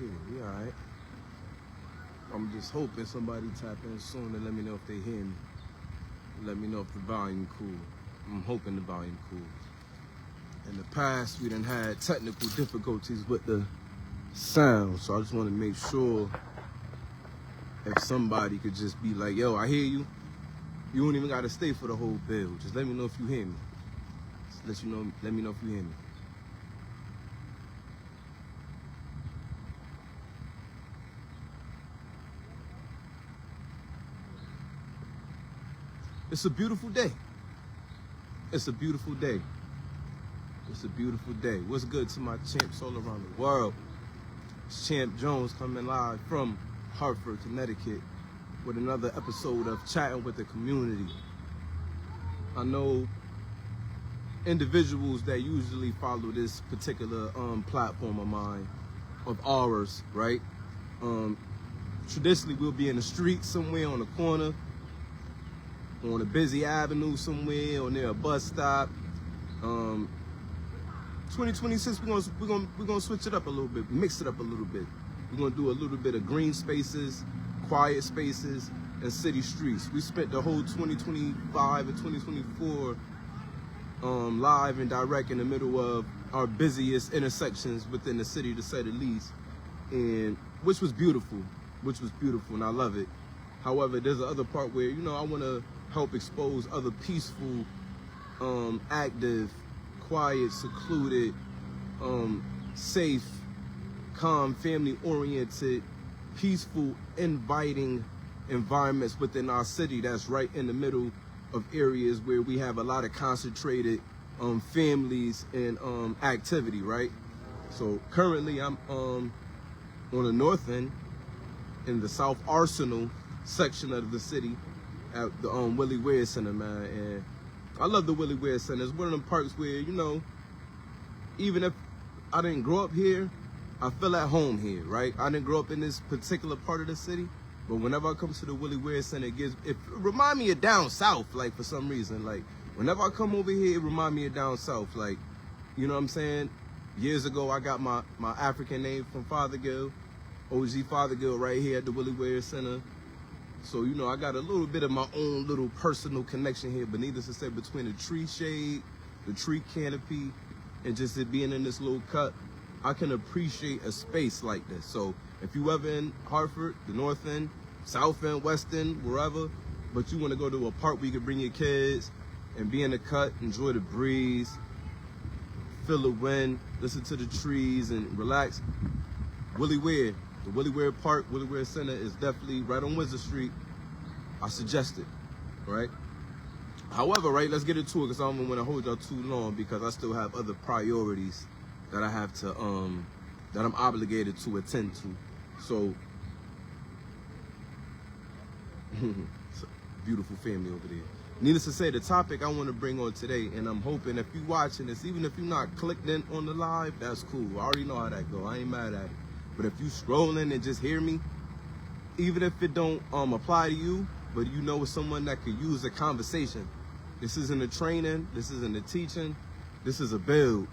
Yeah, we alright. I'm just hoping somebody tap in soon and let me know if they hear me. Let me know if the volume cool. I'm hoping the volume cool. In the past, we done had technical difficulties with the sound, so I just want to make sure if somebody could just be like, yo, I hear you. You don't even got to stay for the whole bill. Just let me know if you hear me. Just let me know if you hear me. It's a beautiful day. It's a beautiful day. It's a beautiful day. What's good to my champs all around the world? It's Champ Jones coming live from Hartford, Connecticut with another episode of Chatting with the Community. I know individuals that usually follow this particular platform of mine, of ours, right? Traditionally, we'll be in the street somewhere on the corner, on a busy avenue somewhere, or near a bus stop. 2026, we're gonna switch it up a little bit, mix it up a little bit. We're gonna do a little bit of green spaces, quiet spaces, and city streets. We spent the whole 2025 and 2024 live and direct in the middle of our busiest intersections within the city, to say the least, and which was beautiful, and I love it. However, there's the other part where, I want to help expose other peaceful, active, quiet, secluded, safe, calm, family-oriented, peaceful, inviting environments within our city that's right in the middle of areas where we have a lot of concentrated families and activity, right? So currently I'm on the north end in the South Arsenal section of the city at the Willie Ware Center, man. And I love the Willie Ware Center. It's one of them parks where, even if I didn't grow up here, I feel at home here, right? I didn't grow up in this particular part of the city, but whenever I come to the Willie Ware Center, it remind me of down south, like, for some reason. Like, whenever I come over here, it remind me of down south. Like, you know what I'm saying? Years ago, I got my African name from Fothergill, OG Fothergill, right here at the Willie Ware Center. So, I got a little bit of my own little personal connection here, but needless to say, between the tree shade, the tree canopy, and just it being in this little cut, I can appreciate a space like this. So if you ever in Hartford, the north end, south end, west end, wherever, but you want to go to a park where you can bring your kids and be in the cut, enjoy the breeze, feel the wind, listen to the trees, and relax, Willie Ware. The Willie Ware Park, Willie Ware Center is definitely right on Windsor Street. I suggest it, right? However, right, let's get into it, because I don't want to hold y'all too long, because I still have other priorities that I have to, that I'm obligated to attend to. So, it's a beautiful family over there. Needless to say, the topic I want to bring on today, and I'm hoping if you're watching this, even if you're not clicked in on the live, that's cool. I already know how that go. I ain't mad at it. But if you scrolling and just hear me, even if it don't apply to you, but it's someone that could use a conversation. This isn't a training. This isn't a teaching. This is a build.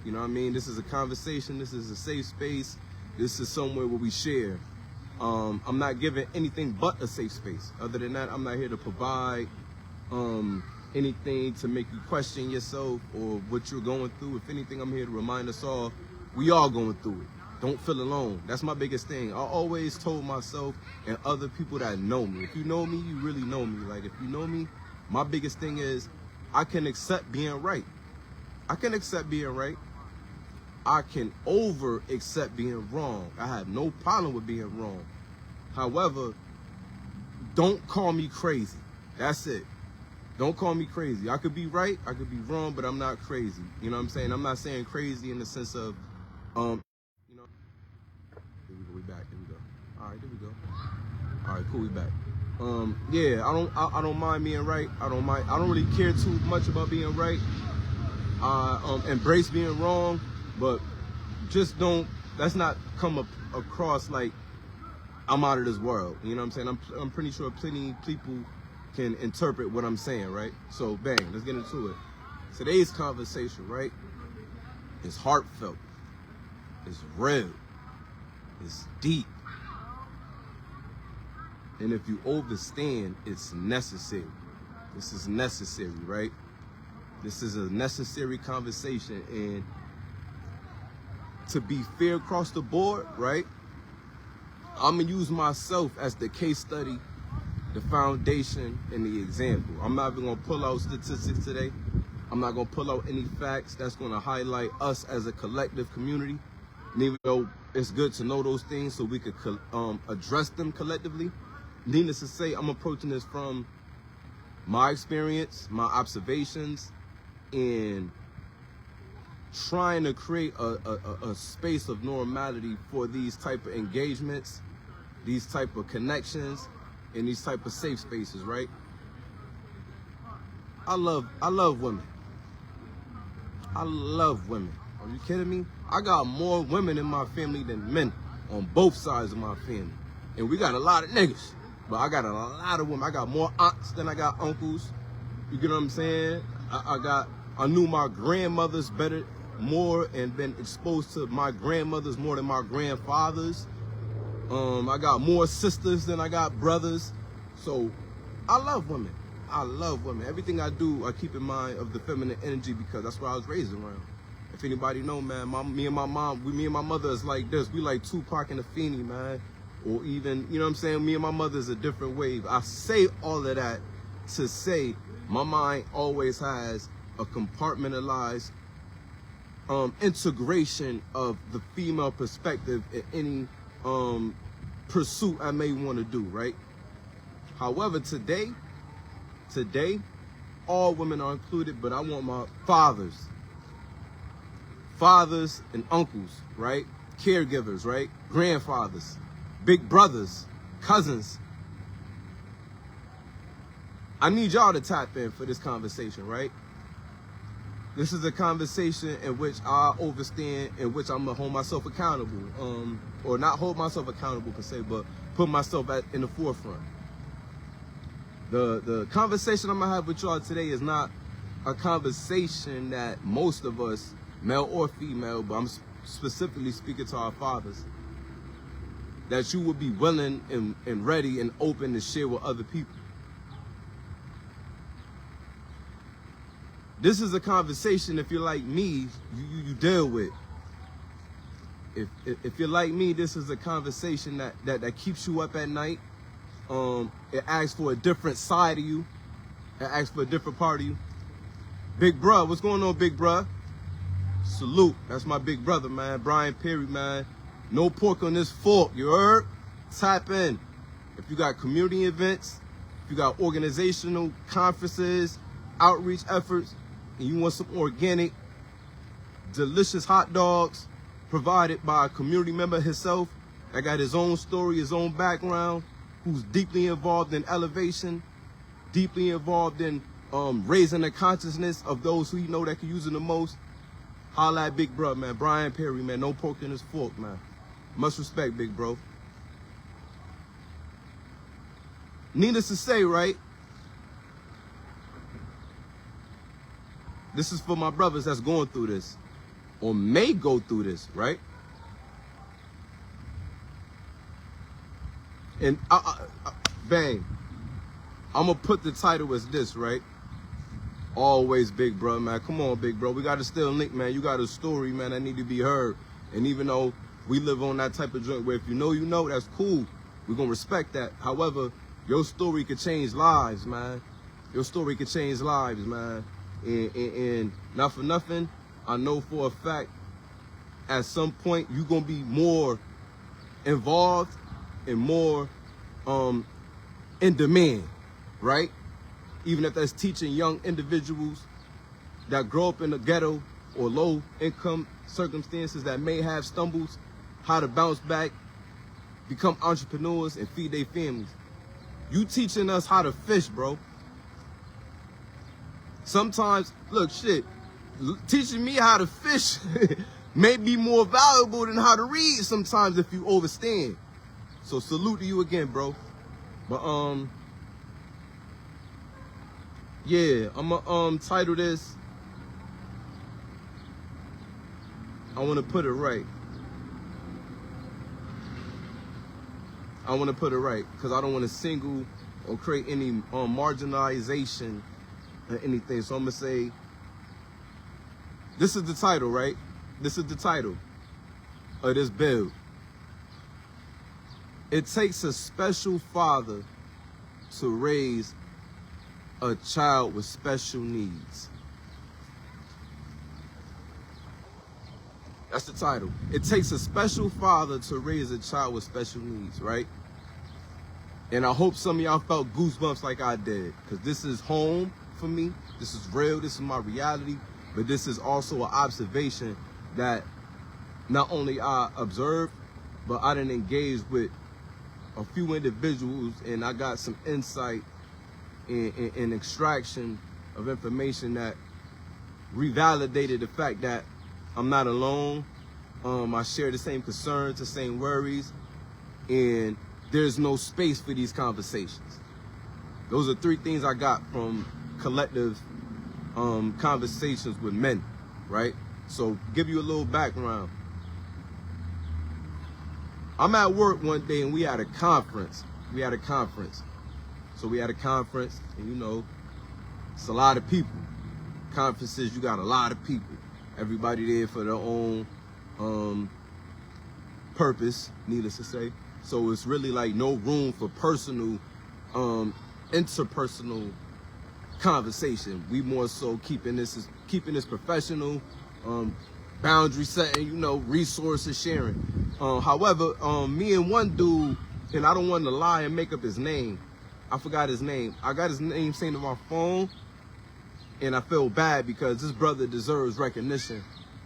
You know what I mean? This is a conversation. This is a safe space. This is somewhere where we share. I'm not giving anything but a safe space. Other than that, I'm not here to provide anything to make you question yourself or what you're going through. If anything, I'm here to remind us all, we all going through it. Don't feel alone. That's my biggest thing. I always told myself and other people that know me, if you know me, you really know me. Like, if you know me, my biggest thing is I can accept being right. I can accept being right. I can over accept being wrong. I have no problem with being wrong. However, don't call me crazy. That's it. Don't call me crazy. I could be right, I could be wrong, but I'm not crazy. You know what I'm saying? I'm not saying crazy in the sense of, here we go, we back, here we go. All right, there we go. All right, cool, we back. Yeah, I don't mind being right. I don't really care too much about being right. I embrace being wrong, but just let's not come across like I'm out of this world. You know what I'm saying? I'm pretty sure plenty people can interpret what I'm saying, right? So bang, let's get into it. Today's conversation, right, is heartfelt. It's real. It's deep. And if you overstand, it's necessary. This is necessary, right? This is a necessary conversation. And to be fair across the board, right? I'm going to use myself as the case study, the foundation, and the example. I'm not even going to pull out statistics today. I'm not going to pull out any facts that's going to highlight us as a collective community. And even though it's good to know those things so we could address them collectively, needless to say, I'm approaching this from my experience, my observations, and trying to create a space of normality for these type of engagements, these type of connections, and these type of safe spaces, right? I love women. I love women. Are you kidding me? I got more women in my family than men on both sides of my family. And we got a lot of niggas, but I got a lot of women. I got more aunts than I got uncles. You get what I'm saying? I knew my grandmothers more and been exposed to my grandmothers more than my grandfathers. I got more sisters than I got brothers. So I love women. I love women. Everything I do, I keep in mind of the feminine energy because that's what I was raised around. If anybody know, man, me and my mother is like this. We like Tupac and Afeni, man. Or even, you know what I'm saying? Me and my mother is a different wave. I say all of that to say my mind always has a compartmentalized integration of the female perspective in any pursuit I may want to do, right? However, today, all women are included, but I want my fathers and uncles, right? Caregivers, right? Grandfathers, big brothers, cousins. I need y'all to tap in for this conversation, right? This is a conversation in which I overstand, in which I'm gonna hold myself accountable, or not hold myself accountable per se, but put myself in the forefront. The conversation I'm gonna have with y'all today is not a conversation that most of us, male or female, but I'm specifically speaking to our fathers, that you would be willing and ready and open to share with other people. This is a conversation, if you're like me, you deal with. If you're like me, this is a conversation that keeps you up at night. It asks for a different side of you. It asks for a different part of you. Big bruh, what's going on, big bruh? Salute, that's my big brother, man. Brian Perry, man. No pork on this fork, you heard? Tap in. If you got community events, if you got organizational conferences, outreach efforts, and you want some organic, delicious hot dogs provided by a community member himself that got his own story, his own background, who's deeply involved in elevation, deeply involved in raising the consciousness of those who you know that can use it the most, holla at big bro, man. Brian Perry, man. No pork in his fork, man. Much respect, big bro. Needless to say, right? This is for my brothers that's going through this, or may go through this, right? And bang, I'm gonna put the title as this, right? Always big bro, man. Come on, big bro. We gotta still link, man. You got a story, man, that need to be heard. And even though we live on that type of joint where if you know, that's cool. We're gonna respect that. However, your story could change lives, man. Your story could change lives, man. And not for nothing, I know for a fact, at some point, you're gonna be more involved and more in demand, right? Even if that's teaching young individuals that grow up in the ghetto or low income circumstances that may have stumbles, how to bounce back, become entrepreneurs and feed their families. You teaching us how to fish, bro. Sometimes, look, shit, teaching me how to fish may be more valuable than how to read sometimes if you overstand. So salute to you again, bro. But yeah, I'ma title this. I wanna put it right. I want to put it right, because I don't want to single or create any marginalization or anything. So I'm going to say, this is the title, right? This is the title of this build. It takes a special father to raise a child with special needs. That's the title. It takes a special father to raise a child with special needs, right? And I hope some of y'all felt goosebumps like I did, because this is home for me. This is real. This is my reality. But this is also an observation that not only I observed, but I didn't engage with a few individuals, and I got some insight and extraction of information that revalidated the fact that I'm not alone. I share the same concerns, the same worries, and there's no space for these conversations. Those are 3 things I got from collective conversations with men, right? So give you a little background. I'm at work one day and we had a conference. So we had a conference, and you know, it's a lot of people. Conferences, you got a lot of people. Everybody there for their own purpose, needless to say. So it's really like no room for personal, interpersonal conversation. We more so keeping this professional, boundary setting, you know, resources sharing. However, me and one dude, and I don't want to lie and make up his name. I forgot his name. I got his name saved on my phone, and I feel bad because this brother deserves recognition.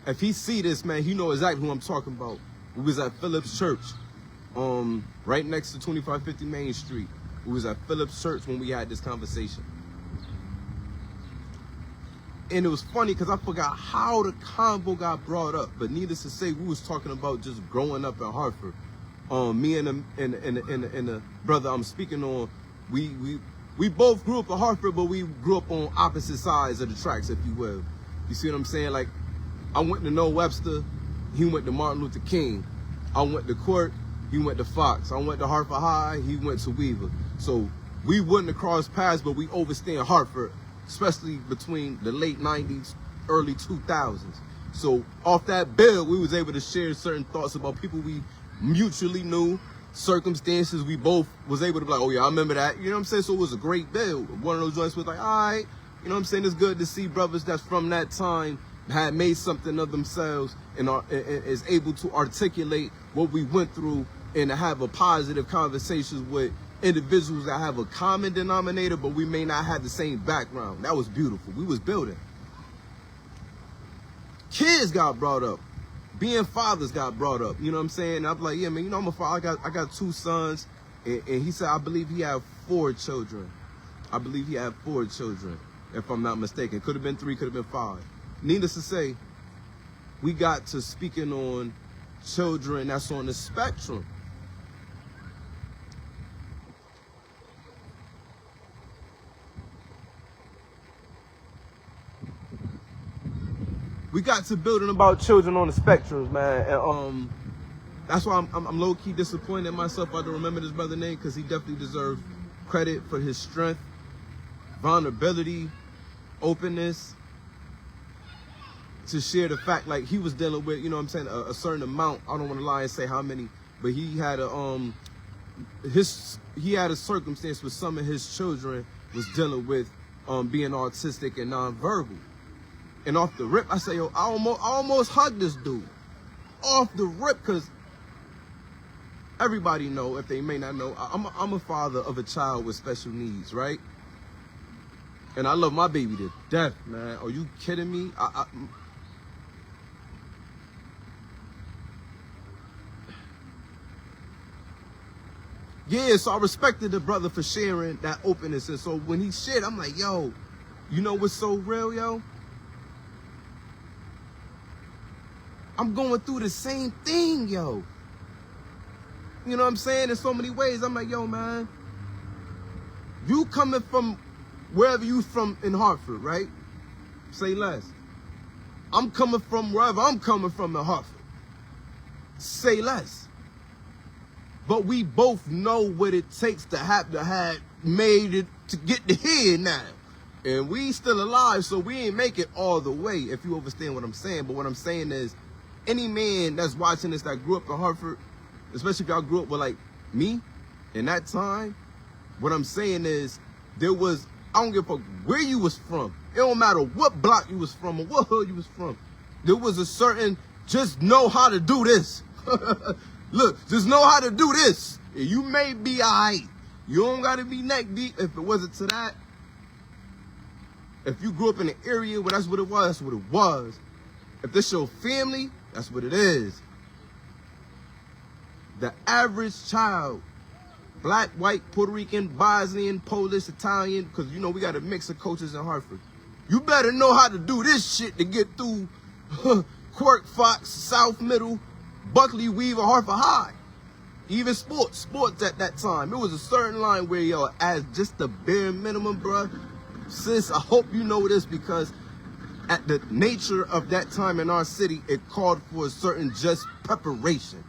If he see this, man, he know exactly who I'm talking about. We was at Phillips Church, right next to 2550 Main Street. We was at Phillips Church when we had this conversation. And it was funny because I forgot how the convo got brought up. But needless to say, we was talking about just growing up in Hartford. Me and the brother I'm speaking on, we both grew up in Hartford, but we grew up on opposite sides of the tracks, if you will. You see what I'm saying? Like, I went to Noah Webster, he went to Martin Luther King. I went to Court, he went to Fox. I went to Hartford High, he went to Weaver. So we wouldn't have crossed paths, but we overstand Hartford, especially between the late 90s, early 2000s. So off that bill, we was able to share certain thoughts about people we mutually knew, circumstances we both was able to be like, oh yeah, I remember that. You know what I'm saying? So it was a great bill. One of those joints was like, all right, you know what I'm saying? It's good to see brothers that's from that time had made something of themselves and is able to articulate what we went through and to have a positive conversations with individuals that have a common denominator, but we may not have the same background. That was beautiful. We was building. Kids got brought up. Being fathers got brought up. You know what I'm saying? I'm like, yeah, man, you know, I'm a father. I got 2 sons. And he said, I believe he had 4 children. I believe he had 4 children, if I'm not mistaken. Could have been 3, could have been 5. Needless to say, we got to speaking on children that's on the spectrum. We got to building about children on the spectrums, man. And that's why I'm low-key disappointed in myself. I don't remember this brother's name because he definitely deserves credit for his strength, vulnerability, openness, to share the fact like he was dealing with, you know what I'm saying, a certain amount. I don't want to lie and say how many, but he had a circumstance where some of his children was dealing with being autistic and nonverbal. And off the rip, I say, yo, I almost hugged this dude. Off the rip, because everybody know, if they may not know, I'm a father of a child with special needs, right? And I love my baby to death, man. Are you kidding me? Yeah, so I respected the brother for sharing that openness. And so when he shared, I'm like, yo, you know what's so real, yo? I'm going through the same thing, yo. You know what I'm saying? In so many ways, I'm like, yo, man, you coming from wherever you from in Hartford, right? Say less. I'm coming from wherever I'm coming from in Hartford. Say less. but we both know what it takes to have made it to get to here now. And we still alive, so we ain't make it all the way, if you understand what I'm saying. But what I'm saying is, any man that's watching this that grew up in Hartford, especially if y'all grew up with like me in that time, what I'm saying is, there was, I don't give a fuck where you was from. It don't matter what block you was from or what hood you was from. There was a certain, just know how to do this. Look, just know how to do this. You may be alright. You don't gotta be neck deep. If it wasn't to that, if you grew up in an area where that's what it was, that's what it was. If this your family, that's what it is. The average child, black, white, Puerto Rican, Bosnian, Polish, Italian, because you know we got a mix of cultures in Hartford. You better know how to do this shit to get through Quirk, Fox, South Middle, Buckley, Weaver, Hartford High. Even sports at that time. It was a certain line where, yo, as just the bare minimum, bruh. Sis, I hope you know this, because at the nature of that time in our city, it called for a certain just preparation.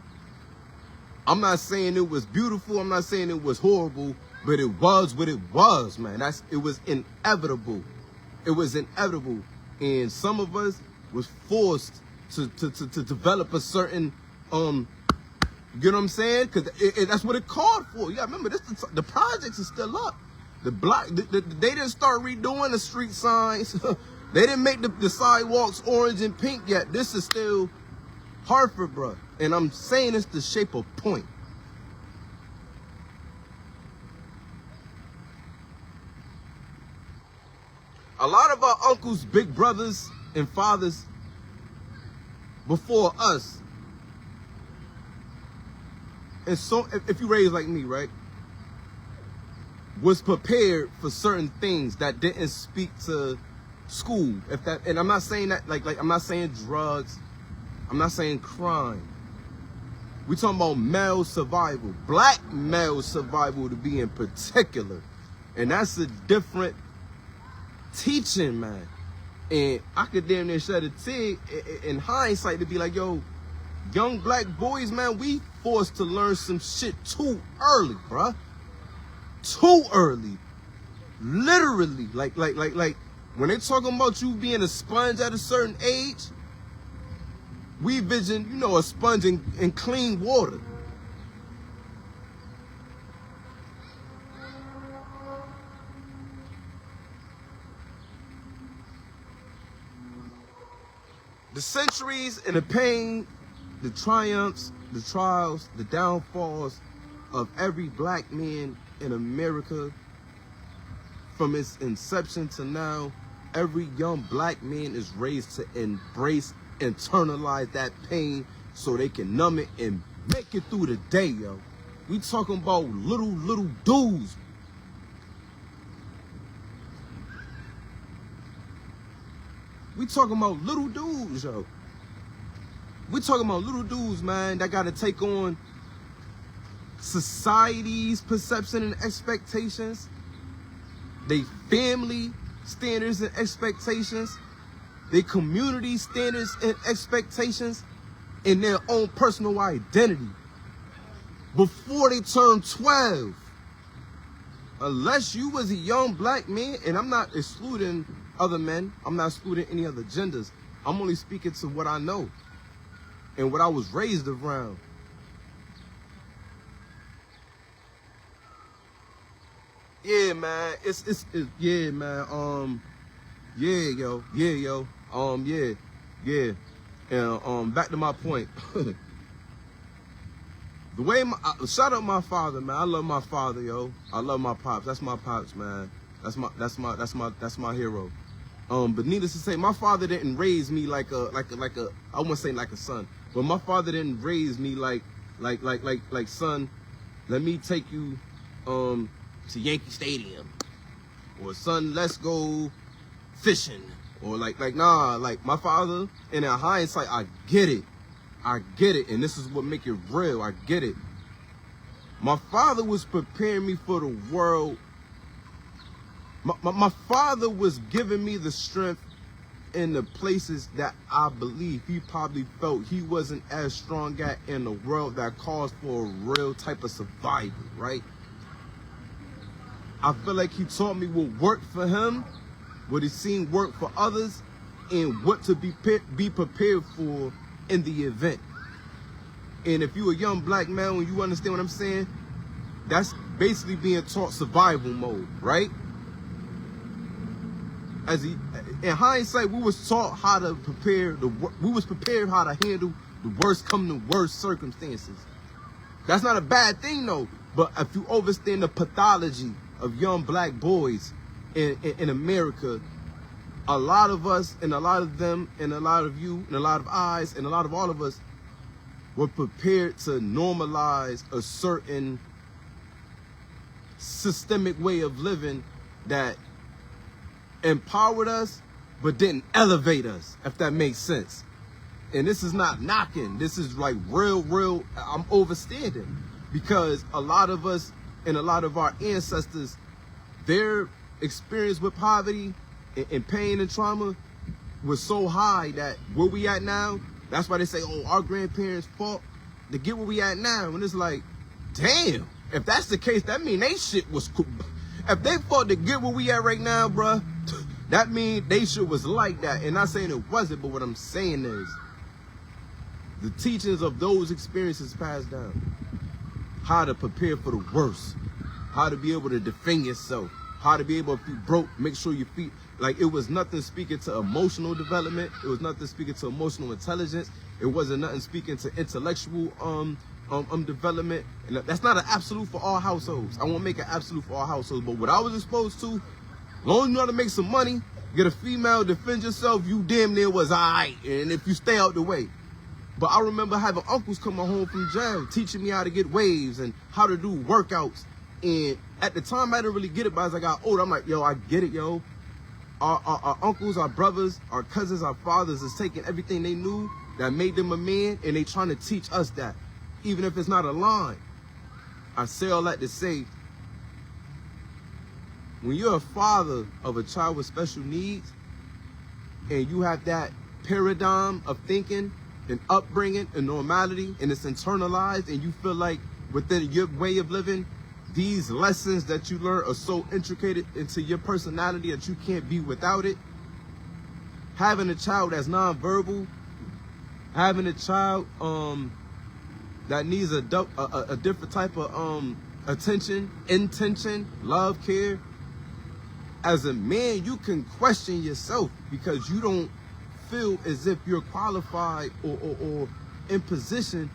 I'm not saying it was beautiful. I'm not saying it was horrible, but it was what it was, man. It was inevitable. It was inevitable. And some of us was forced to develop a certain, you know what I'm saying? Because that's what it called for. Yeah, remember, the projects are still up. The block, they didn't start redoing the street signs. They didn't make the sidewalks orange and pink yet. This is still Hartford, bro. And I'm saying it's to shape a point. A lot of our uncles, big brothers, and fathers before us, and so if you raised like me, right, was prepared for certain things that didn't speak to school. And I'm not saying that like I'm not saying drugs, I'm not saying crime. We talking about male survival, black male survival to be in particular, and that's a different teaching, man. And I could damn near shed a tear in hindsight to be like, yo, young black boys, man, we forced to learn some shit too early, bruh. Too early. Literally. Like, when they talking about you being a sponge at a certain age, we vision, you know, a sponge in clean water. The centuries and the pain, the triumphs, the trials, the downfalls of every black man in America, from its inception to now, every young black man is raised to embrace, internalize that pain so they can numb it and make it through the day, yo. We talking about little dudes. We talking about little dudes, yo. We talking about little dudes, man, that got to take on society's perception and expectations, they family standards and expectations, their community standards and expectations, and their own personal identity before they turn 12. Unless you was a young black man, and I'm not excluding other men, I'm not excluding any other genders, I'm only speaking to what I know and what I was raised around. Yeah, man, it's yeah, man, yeah, yo, and back to my point. The way shout out my father, man. I love my father, yo. I love my pops. That's my pops, man. That's my hero. But needless to say, my father didn't raise me like a I wouldn't say like a son, but my father didn't raise me like son, let me take you to Yankee Stadium, or son, let's go fishing, or like nah, like my father, and in hindsight, I get it, and this is what make it real, I get it. My father was preparing me for the world. My father was giving me the strength in the places that I believe he probably felt he wasn't as strong at in the world that calls for a real type of survival, right? I feel like he taught me what worked for him, what he seen work for others, and what to be prepared for in the event. And if you're a young black man and you understand what I'm saying, that's basically being taught survival mode, right? In hindsight, we was taught how to prepare we was prepared how to handle the worst come to worst circumstances. That's not a bad thing though, but if you understand the pathology of young black boys in America, a lot of us and a lot of them and a lot of you and a lot of eyes and a lot of all of us were prepared to normalize a certain systemic way of living that empowered us but didn't elevate us, if that makes sense. And this is not knocking, this is like real I'm overstanding, because a lot of us and a lot of our ancestors, their experience with poverty and pain and trauma was so high that where we at now, that's why they say, oh, our grandparents fought to get where we at now. And it's like, damn, if that's the case, that mean they shit was cool. If they fought to get where we at right now, bruh, that mean they shit was like that. And not saying it wasn't, but what I'm saying is the teachings of those experiences passed down. How to prepare for the worst. How to be able to defend yourself. How to be able, if you broke, make sure your feet, like it was nothing speaking to emotional development. It was nothing speaking to emotional intelligence. It wasn't nothing speaking to intellectual development. And that's not an absolute for all households. I won't make an absolute for all households, but what I was exposed to, as long as you know how to make some money, get a female, defend yourself, you damn near was alright. And if you stay out the way. But I remember having uncles coming home from jail, teaching me how to get waves and how to do workouts. And at the time, I didn't really get it, but as I got older, I'm like, yo, I get it, yo. Our uncles, our brothers, our cousins, our fathers is taking everything they knew that made them a man, and they trying to teach us that, even if it's not a line. I say all that to say, when you're a father of a child with special needs, and you have that paradigm of thinking and upbringing and normality, and it's internalized, and you feel like within your way of living, these lessons that you learn are so intricate into your personality that you can't be without it. Having a child that's nonverbal, having a child that needs a different type of attention, intention, love, care. As a man, you can question yourself because you don't feel as if you're qualified or in position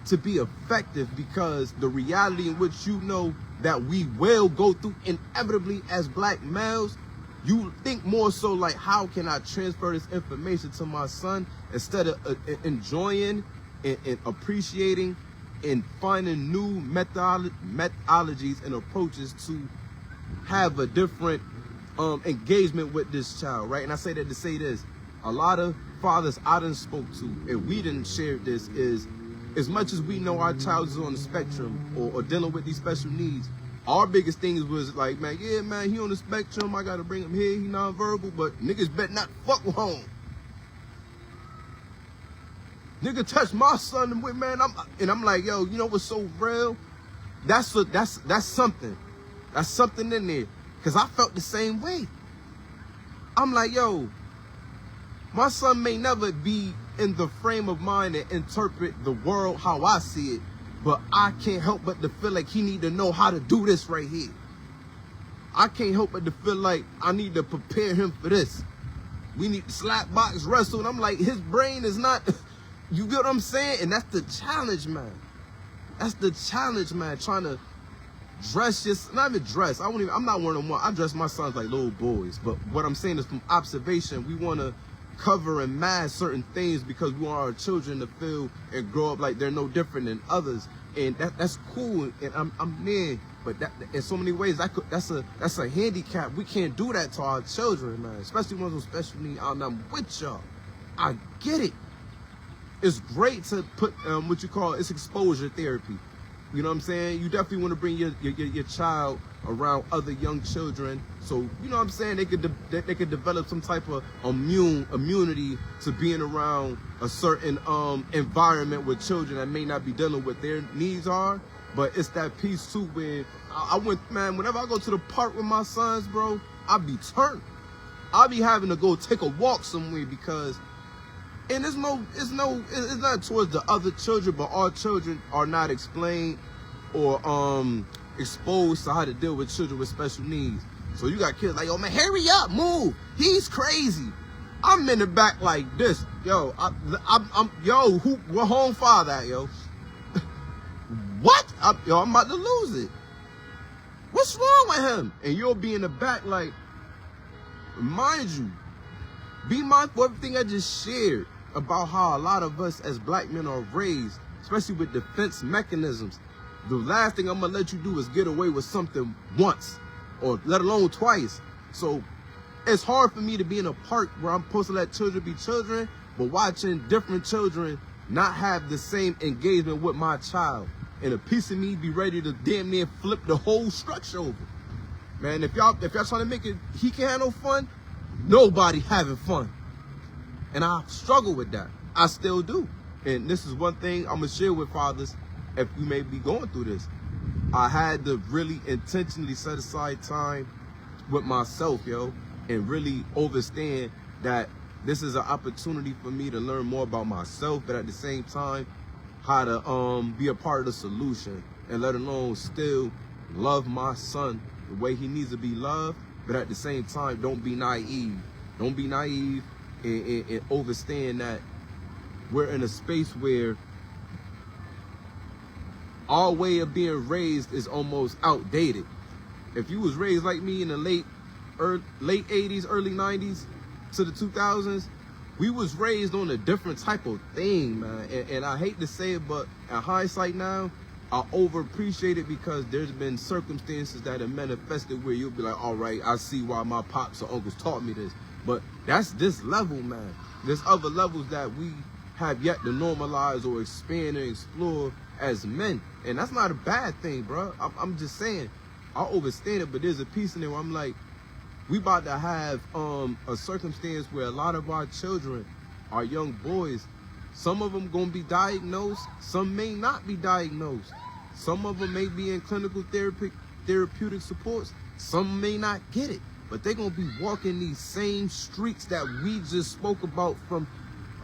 to be effective, because the reality in which you know that we will go through inevitably as black males, you think more so like, how can I transfer this information to my son, instead of enjoying and appreciating and finding new methodologies and approaches to have a different engagement with this child, right? And I say that to say this, a lot of fathers I done spoke to, and we didn't share this, is as much as we know our child is on the spectrum or dealing with these special needs, our biggest things was like, man, yeah, man, he on the spectrum, I gotta bring him here, he nonverbal, but niggas better not fuck with home. Nigga touch my son, and man, I'm like, yo, you know what's so real? That's something. That's something in there. Cause I felt the same way. I'm like, yo, my son may never be in the frame of mind to interpret the world how I see it, but I can't help but to feel like he need to know how to do this right here. I can't help but to feel like I need to prepare him for this. We need to slap, box, wrestle, and I'm like, his brain is not, you get what I'm saying? And that's the challenge, man. That's the challenge, man, trying to dress not even dress. I'm not one of them. I dress my sons like little boys, but what I'm saying is from observation, we want to cover and mask certain things because we want our children to feel and grow up like they're no different than others, and that's cool. And I'm there, but that in so many ways that's a handicap. We can't do that to our children, man. Especially ones with special needs. I'm with y'all. I get it. It's great to put what you call it's exposure therapy. You know what I'm saying? You definitely want to bring your child around other young children, so you know what I'm saying, they could develop some type of immunity to being around a certain environment with children that may not be dealing with their needs are. But it's that piece too where I went, man, whenever I go to the park with my sons, bro, I be turned. I be having to go take a walk somewhere because, and it's not towards the other children, but our children are not explained or exposed to how to deal with children with special needs. So you got kids like, yo, man, hurry up, move. He's crazy. I'm in the back like this, yo. Yo, where home father at, yo? What? I'm about to lose it. What's wrong with him? And you'll be in the back like, mind you, be mindful of everything I just shared about how a lot of us as black men are raised, especially with defense mechanisms. The last thing I'm gonna let you do is get away with something once, or let alone twice. So it's hard for me to be in a park where I'm supposed to let children be children, but watching different children not have the same engagement with my child. And a piece of me be ready to damn near flip the whole structure over. Man, if y'all trying to make it, he can't have no fun, nobody having fun. And I struggle with that. I still do. And this is one thing I'm gonna share with fathers if you may be going through this. I had to really intentionally set aside time with myself, yo, and really understand that this is an opportunity for me to learn more about myself, but at the same time, how to be a part of the solution, and let alone still love my son the way he needs to be loved, but at the same time, don't be naive. Don't be naive and understand that we're in a space where our way of being raised is almost outdated. If you was raised like me in the late 80s, early 90s to the 2000s, we was raised on a different type of thing, man. And I hate to say it, but in hindsight now, I overappreciate it because there's been circumstances that have manifested where you'll be like, all right, I see why my pops or uncles taught me this. But that's this level, man. There's other levels that we have yet to normalize or expand and explore as men. And that's not a bad thing, bro. I'm just saying, I understand it, but there's a piece in there where I'm like, we about to have a circumstance where a lot of our children, our young boys, some of them gonna be diagnosed, some may not be diagnosed. Some of them may be in clinical therapeutic supports, some may not get it. But they're gonna be walking these same streets that we just spoke about from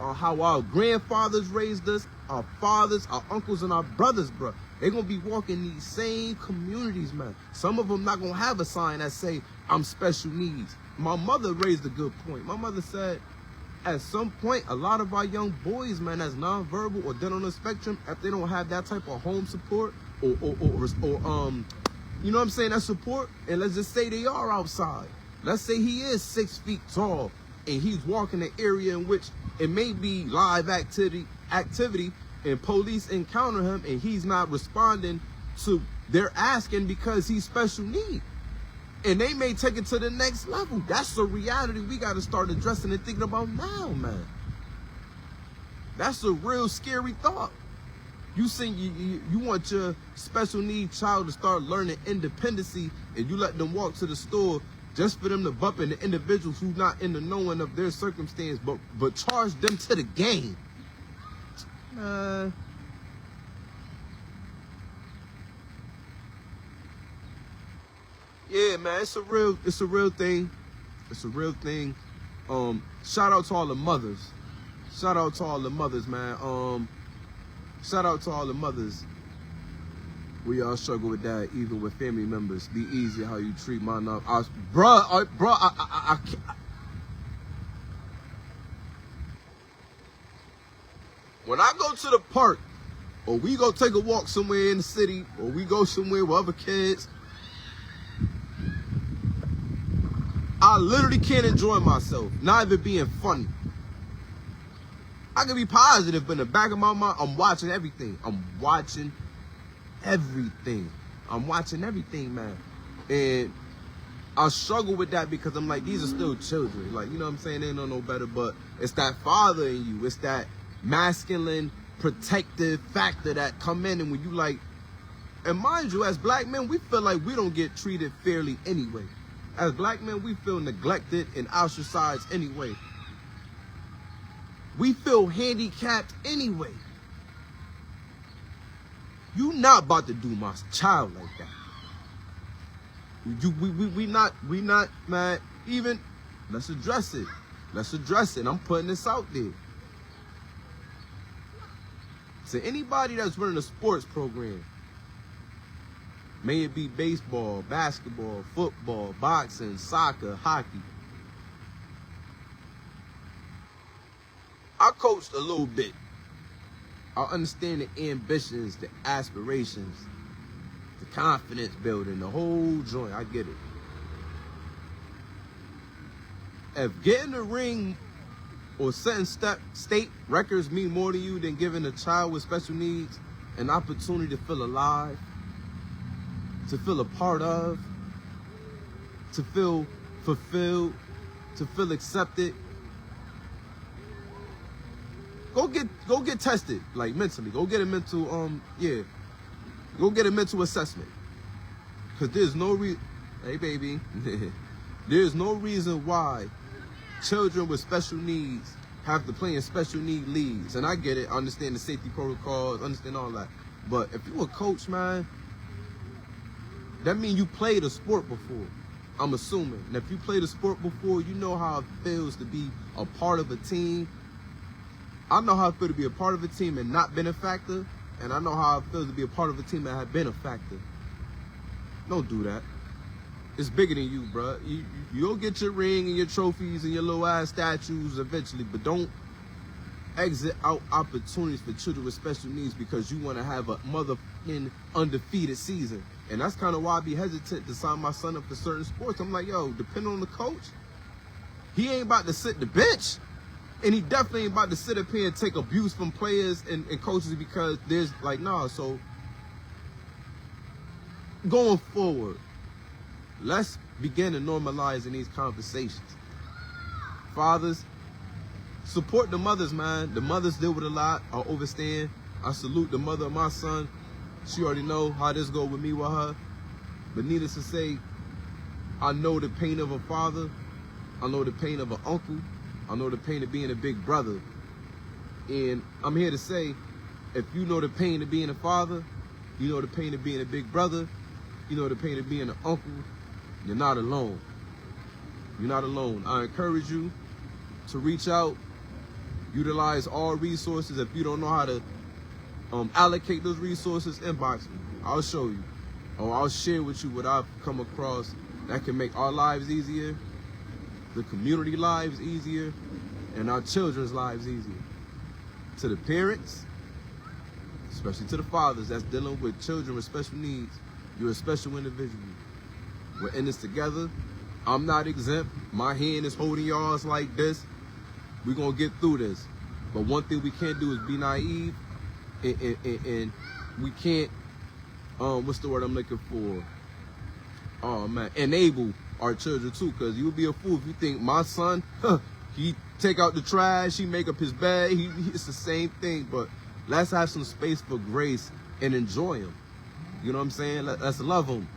how our grandfathers raised us, our fathers, our uncles, and our brothers, bro. They're gonna be walking these same communities, man. Some of them not gonna have a sign that say, I'm special needs. My mother raised a good point. My mother said, at some point, a lot of our young boys, man, that's nonverbal or dead on the spectrum, if they don't have that type of home support or you know what I'm saying, that support, and let's just say they are outside. Let's say he is 6 feet tall and he's walking an area in which it may be live activity and police encounter him and he's not responding to their asking because he's special need. And they may take it to the next level. That's the reality we got to start addressing and thinking about now, man. That's a real scary thought. You think you want your special needs child to start learning independency and you let them walk to the store just for them to bump into individuals who's not in the knowing of their circumstance, but charge them to the game. Yeah, man, it's a real thing. It's a real thing. Shout out to all the mothers. Shout out to all the mothers, man. Shout out to all the mothers. We all struggle with that, even with family members. Be easy how you treat my non. I can't. When I go to the park, or we go take a walk somewhere in the city, or we go somewhere with other kids, I literally can't enjoy myself, not even being funny. I can be positive, but in the back of my mind, I'm watching everything. I'm watching everything, man. And I struggle with that because I'm like, these are still children. Like, you know what I'm saying? They don't know better, but it's that father in you. It's that masculine, protective factor that come in. And when you like, And mind you, as black men, we feel like we don't get treated fairly anyway. As black men, we feel neglected and ostracized anyway. We feel handicapped anyway. You not about to do my child like that. We not, man, even, let's address it. Let's address it. I'm putting this out there. So anybody that's running a sports program, may it be baseball, basketball, football, boxing, soccer, hockey. I coached a little bit. I understand the ambitions, the aspirations, the confidence building, the whole joint. I get it. If getting the ring or setting state records mean more to you than giving a child with special needs an opportunity to feel alive, to feel a part of, to feel fulfilled, to feel accepted, go get tested, like mentally. Go get a mental, go get a mental assessment. Cause there's no hey baby, there's no reason why children with special needs have to play in special need leagues. And I get it, I understand the safety protocols, understand all that. But if you a coach, man, that means you played a sport before, I'm assuming. And if you played a sport before, you know how it feels to be a part of a team. I know how it feels to be a part of a team and not been a factor. And I know how it feels to be a part of a team that had been a factor. Don't do that. It's bigger than you, bro. You'll get your ring and your trophies and your little ass statues eventually, but don't exit out opportunities for children with special needs because you want to have a motherfucking undefeated season. And that's kind of why I be hesitant to sign my son up for certain sports. I'm like, yo, depending on the coach, he ain't about to sit the bench. And he definitely ain't about to sit up here and take abuse from players and coaches because there's like, nah. So going forward, let's begin to normalize in these conversations. Fathers, support the mothers, man. The mothers deal with a lot. I overstand. I salute the mother of my son. She already know how this go with me with her. But needless to say, I know the pain of a father. I know the pain of an uncle. I know the pain of being a big brother. And I'm here to say, if you know the pain of being a father, you know the pain of being a big brother, you know the pain of being an uncle, you're not alone. You're not alone. I encourage you to reach out, utilize all resources. If you don't know how to allocate those resources, inbox me. I'll show you. Or I'll share with you what I've come across that can make our lives easier, the community lives easier, and our children's lives easier. To the parents, especially to the fathers that's dealing with children with special needs, you're a special individual. We're in this together. I'm not exempt. My hand is holding y'all's like this. We're going to get through this. But one thing we can't do is be naive, and we can't, what's the word I'm looking for? Oh, man, enable our children too, because you'll be a fool if you think my son, he take out the trash, he make up his bed, it's the same thing. But let's have some space for grace and enjoy him. You know what I'm saying? Let's love him.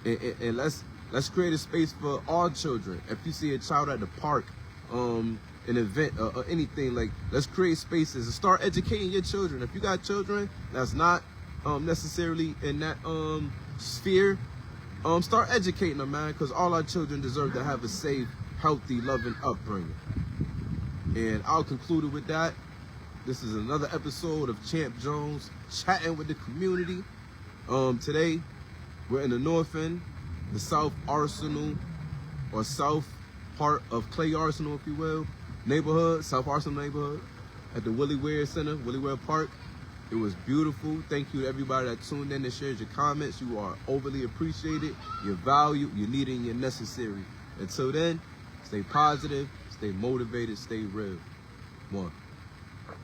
And let's create a space for all children. If you see a child at the park, an event, or anything, like, let's create spaces and start educating your children. If you got children that's not necessarily in that sphere, start educating them, man, because all our children deserve to have a safe, healthy, loving upbringing. And I'll conclude it with that. This is another episode of Champ Jones, chatting with the community. Today, we're in the north end, the South Arsenal, or South part of Clay Arsenal, if you will, neighborhood, South Arsenal neighborhood, at the Ware Center, Ware Park. It was beautiful. Thank you to everybody that tuned in and shared your comments. You are overly appreciated. You're valued, you're needed, and you're necessary. Until then, stay positive, stay motivated, stay real. One.